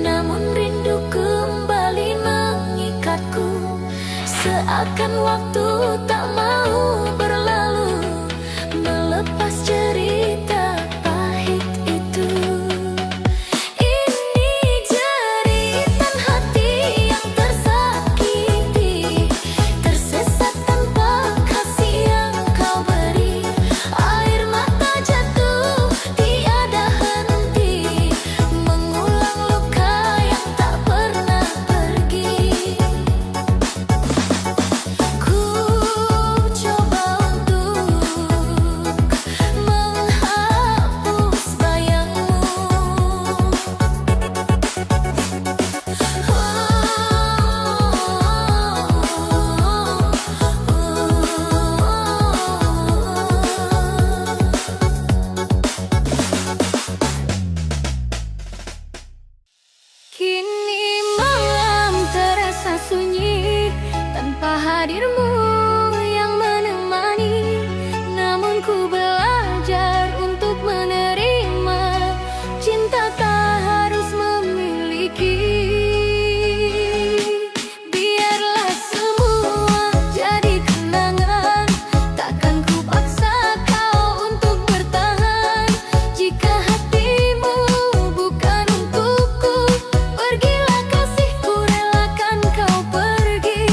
namun rindu kembali mengikatku. Seakan waktu tak mau berlalu, melepas cerita pahit itu. Ini jeritan hati yang tersakiti, tersesat tanpa kasih yang kau beri. Air mata jatuh tiada henti, mengulang luka yang tak pernah pergi. Ku coba untuk menghapus bayangmu. Kini malam terasa sunyi tanpa hadirmu yang menemani. Namun ku belajar untuk menerima cinta tak harus memiliki. Biarlah semua jadi kenangan, takkan ku paksa kau untuk bertahan. Jika hatimu bukan untukku, pergilah kasihku, relakan kau pergi.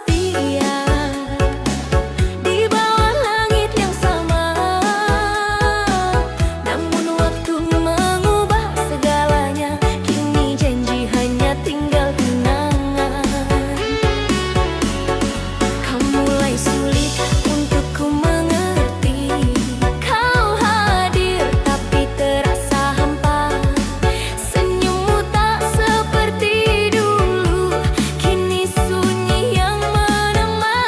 setia di bawah langit yang sama. Namun waktu mengubah segalanya, kini janji hanya tinggal kenangan. Kau mulai sulit untukku mengerti. Kau hadir tapi terasa hampa. Senyummu tak seperti dulu, kini sunyi yang menemani.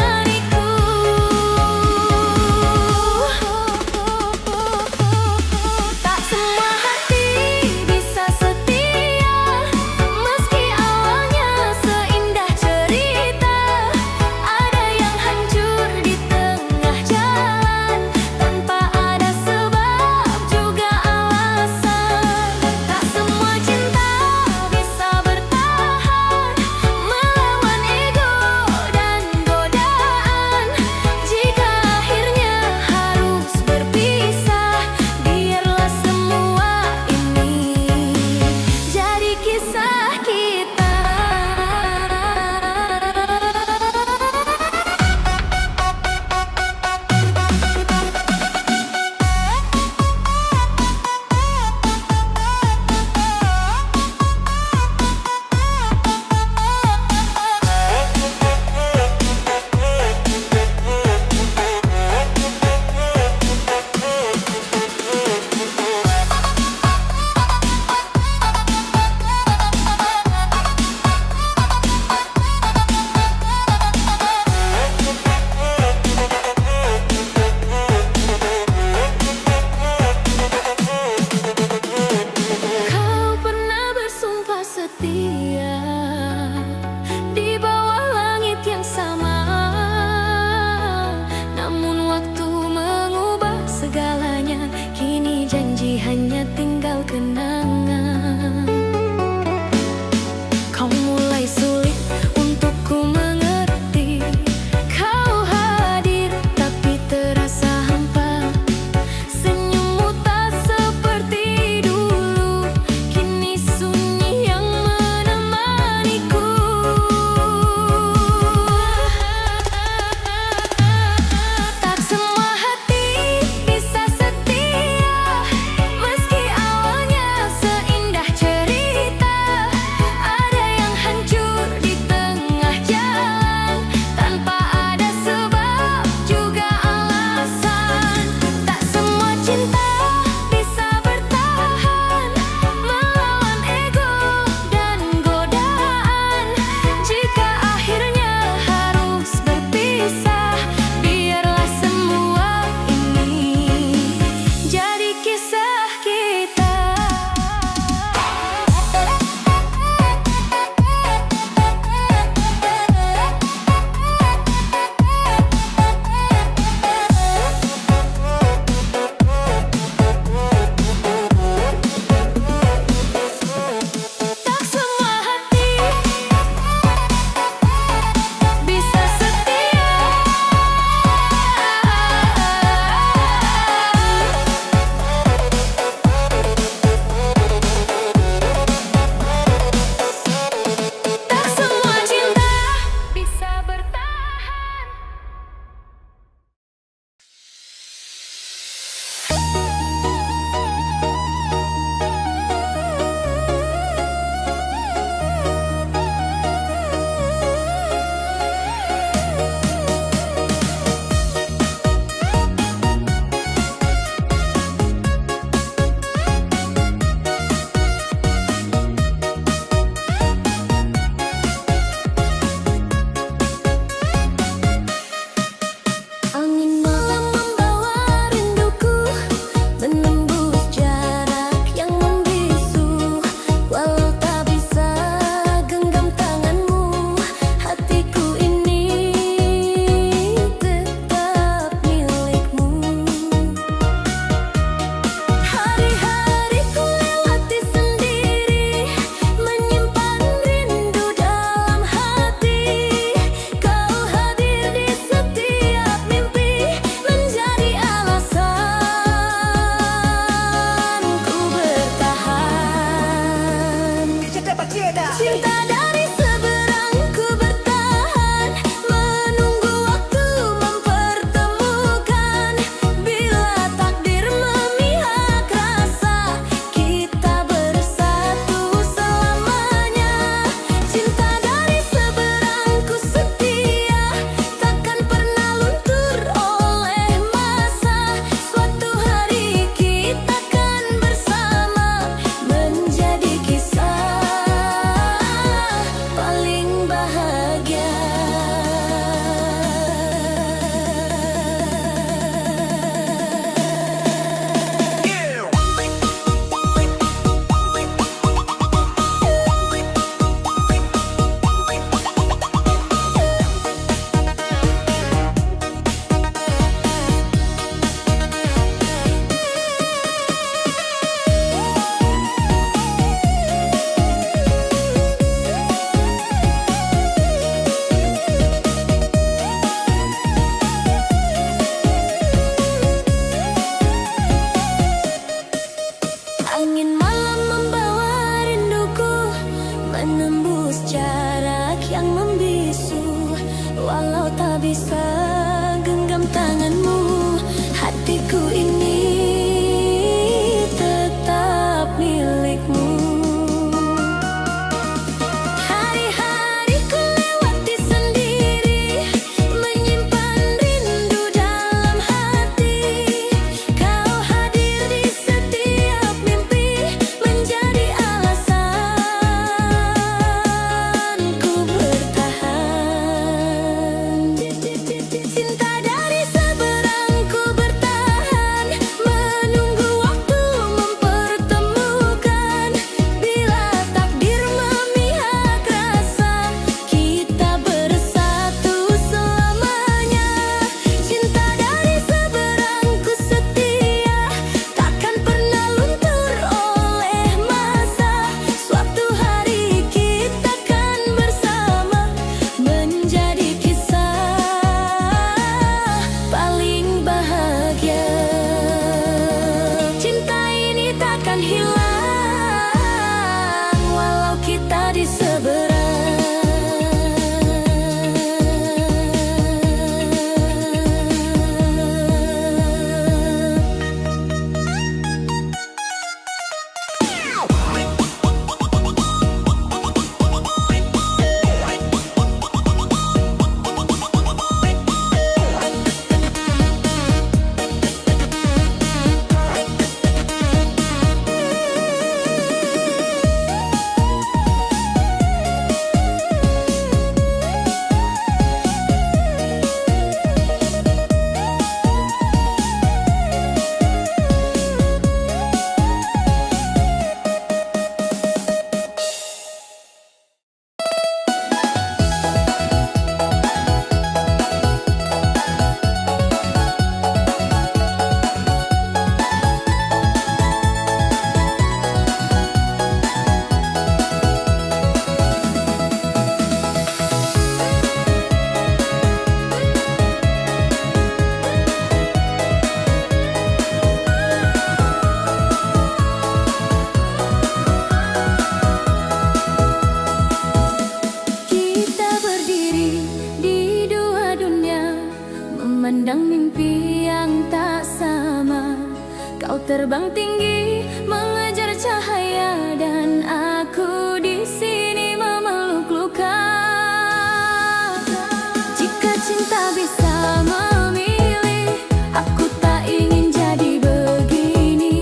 bisa genggam tanganmu, hatiku ini tetap milikmu. Hari-hariku lewati sendiri, menyimpan rindu dalam hati. Kau hadir di setiap mimpi, menjadi alasanku bertahan. Cinta dari seberangku bertahan, menunggu waktu mempertemukan. Bila takdir memihak rasa, kita bersatu selamanya. Cinta dari seberangku setia, takkan pernah luntur oleh masa. Suatu hari kita kan bersama, menjadi kisah paling bahagia. Cinta ini takkan hilang walau kita di seberang. Kita berdiri di dua dunia, memandang mimpi yang tak sama. Kau terbang tinggi mengejar cahaya, dan aku di sini memeluk luka. Jika cinta bisa memilih, aku tak ingin jadi begini.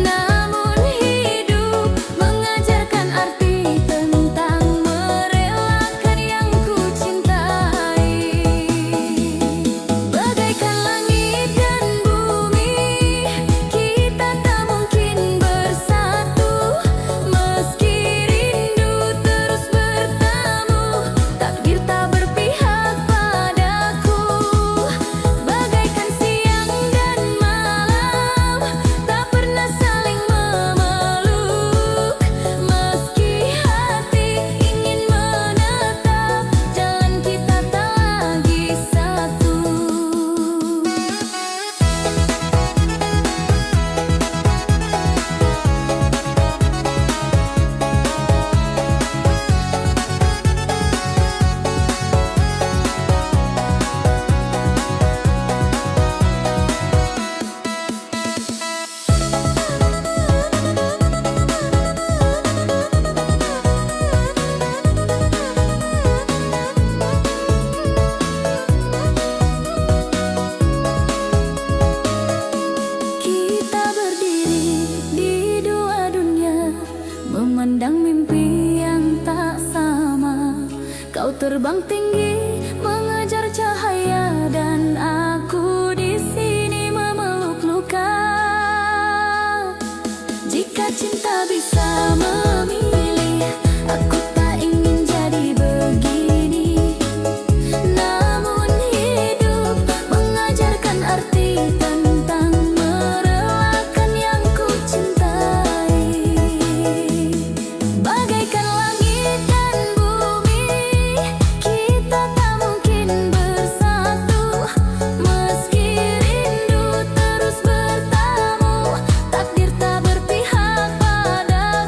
Namun hidup mengajarkan arti tentang merelakan yang ku cintai. Bagaikan langit dan bumi, kita tak mungkin bersatu. Meski rindu terus bertemu, takdir tak berpihak padaku. Bagaikan siang dan malam, tak pernah saling memeluk. Meski hati ingin menetap, jalan kita tak lagi satu. Kita berdiri di dua dunia, memandang mimpi yang tak sama. Kau terbang tinggi mengejar cahaya, dan aku di sini memeluk luka. Jika cinta bisa memilih, aku tak ingin jadi begini. Namun hidup mengajarkan arti tentang merelakan yang ku cintai. Bagaikan langit dan bumi, kita tak mungkin bersatu. Meski rindu terus bertemu, takdir tak berpihak padaku.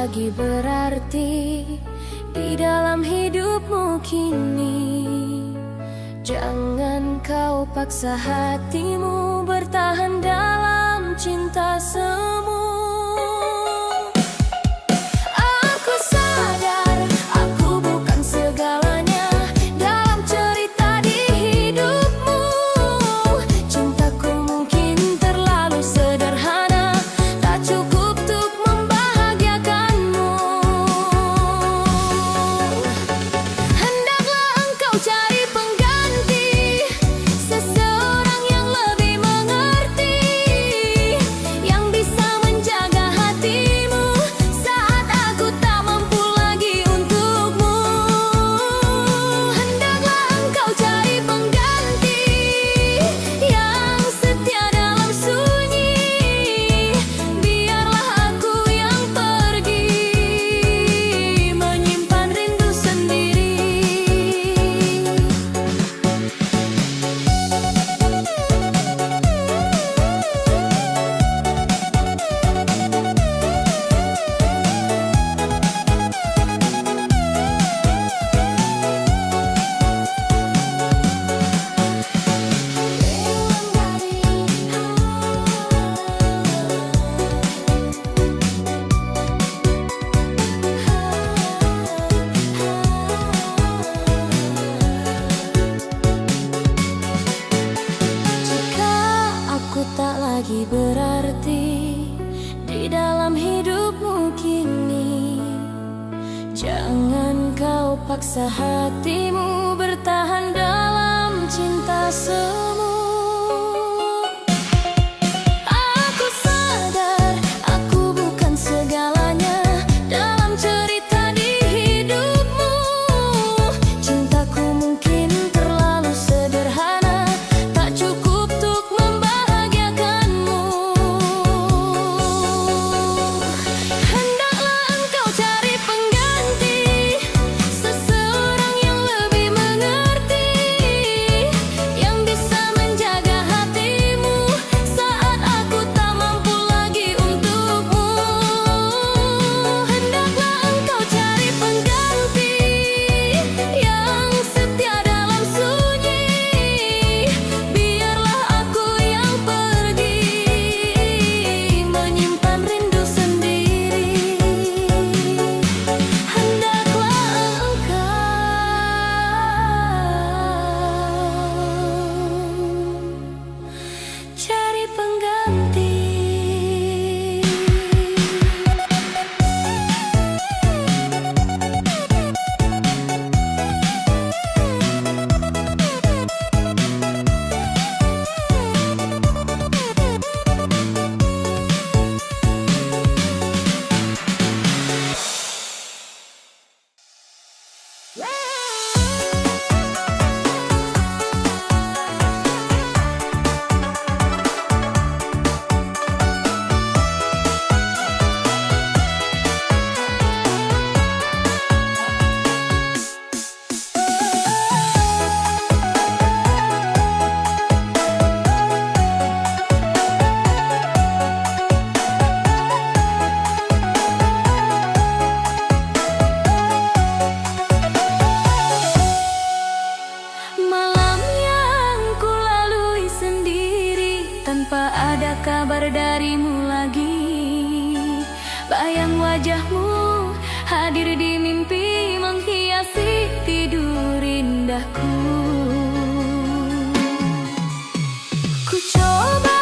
lagi berarti di dalam hidupmu kini. Jangan kau paksa hatimu bertahan dalam cinta semu. Aku sadar aku bukan segalanya dalam cerita di hidupmu. Cintaku mungkin terlalu sederhana, tak cukup untuk membahagiakanmu. Hendaklah engkau cari pengganti, seseorang yang lebih mengerti, yang bisa menjaga hatimu saat aku tak mampu lagi untukmu. Hendaklah engkau cari pengganti yang setia dalam sunyi. Biarlah aku yang pergi menyimpan rindu sendiri. Jika aku tak lagi berarti di dalam hidupmu kini, jangan kau paksa hatimu bertahan dalam cinta semu. Aku sadar aku bukan segalanya dalam cerita di hidupmu. Cintaku mungkin terlalu sederhana, tak cukup untuk membahagiakanmu. Hendaklah engkau cari pengganti, seseorang yang lebih mengerti, yang bisa menjaga hatimu saat aku tak mampu lagi untukmu. Hendaklah engkau cari pengganti yang setia dalam sunyi. Biarlah aku yang pergi menyimpan rindu sendiri. Hendaklah engkau cari pengganti. Malam yang ku lalui sendiri tanpa ada kabar darimu lagi. Bayang wajahmu hadir di mimpi menghiasi tidur indahku. Ku coba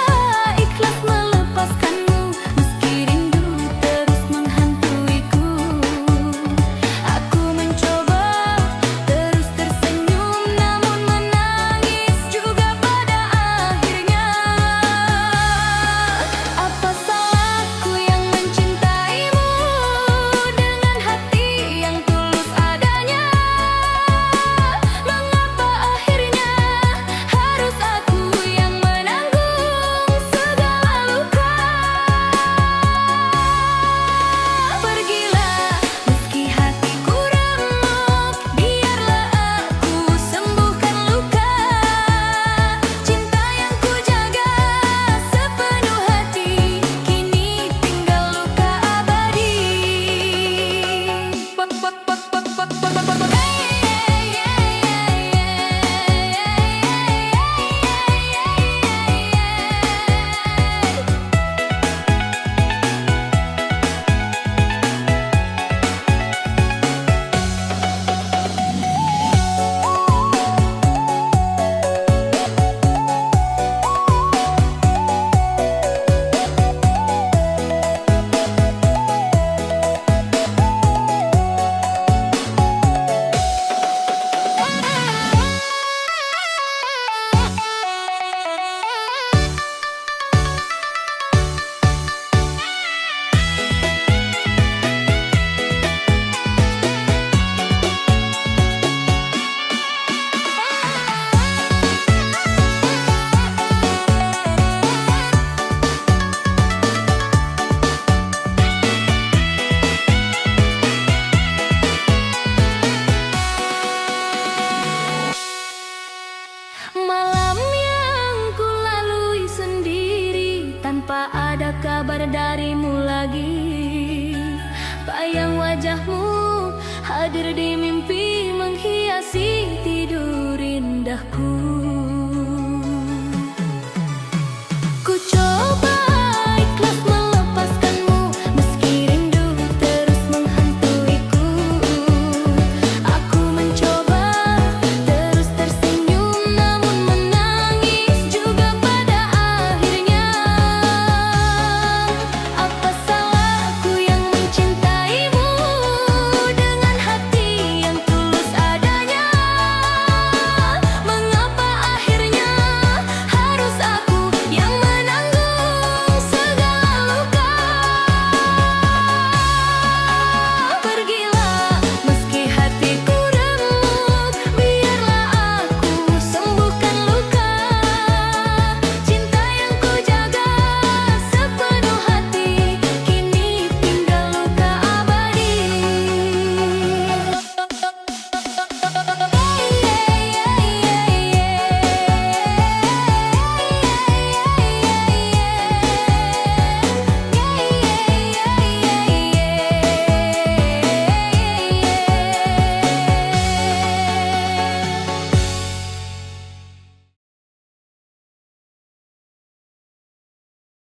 ikhlas melepaskanmu meski rindu terus menghantuiku. Aku mencoba terus tersenyum namun menangis juga pada akhirnya. Apa salahku yang mencintaimu dengan hati yang tulus adanya? Mengapa akhirnya harus aku yang menanggung tanpa ada kabar darimu lagi. Bayang wajahmu hadir di mimpi, menghiasi tidur indahku.